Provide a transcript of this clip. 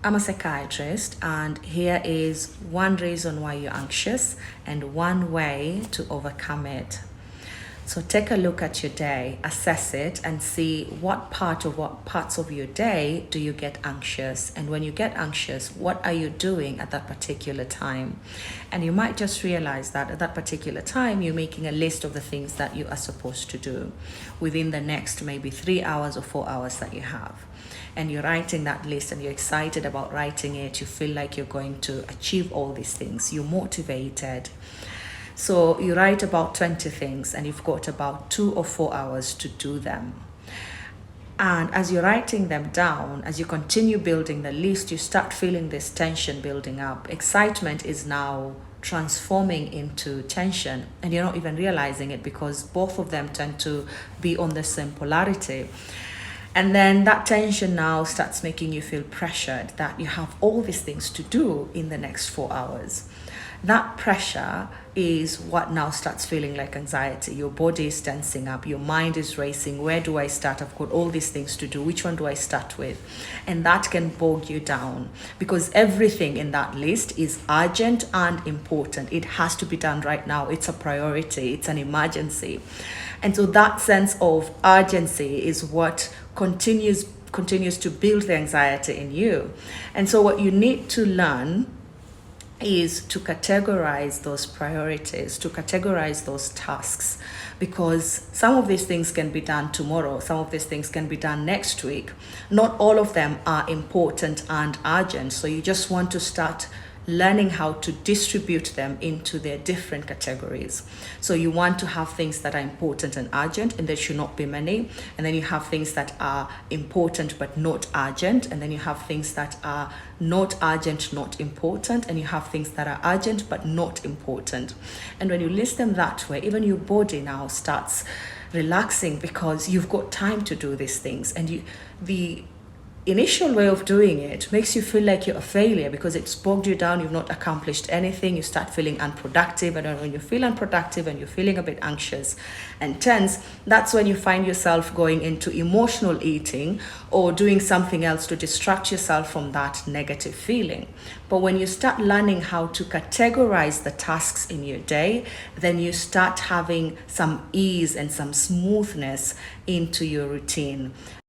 I'm a psychiatrist, and here is one reason why you're anxious and one way to overcome it. So take a look at your day, assess it, and see what parts of your day do you get anxious. And when you get anxious, what are you doing at that particular time? And you might just realize that at that particular time, you're making a list of the things that you are supposed to do within the next maybe 3 hours or 4 hours that you have. And you're writing that list and you're excited about writing it. You feel like you're going to achieve all these things. You're motivated. So you write about 20 things and you've got about 2 or 4 hours to do them. And as you're writing them down, as you continue building the list, you start feeling this tension building up. Excitement is now transforming into tension, and you're not even realizing it because both of them tend to be on the same polarity. And then that tension now starts making you feel pressured that you have all these things to do in the next 4 hours. That pressure is what now starts feeling like anxiety. Your body is tensing up, your mind is racing. Where do I start? I've got all these things to do. Which one do I start with? And that can bog you down because everything in that list is urgent and important. It has to be done right now. It's a priority, it's an emergency. And so that sense of urgency is what continues to build the anxiety in you. And so what you need to learn is to categorize those priorities, to categorize those tasks, because some of these things can be done tomorrow, some of these things can be done next week. Not all of them are important and urgent, so you just want to start learning how to distribute them into their different categories. So you want to have things that are important and urgent, and there should not be many. And then you have things that are important but not urgent. And then you have things that are not urgent, not important. And you have things that are urgent but not important. And when you list them that way, even your body now starts relaxing because you've got time to do these things. And the initial way of doing it makes you feel like you're a failure because it's bogged you down. You've not accomplished anything. You start feeling unproductive. And when you feel unproductive and you're feeling a bit anxious and tense, that's when you find yourself going into emotional eating or doing something else to distract yourself from that negative feeling. But when you start learning how to categorize the tasks in your day, then you start having some ease and some smoothness into your routine.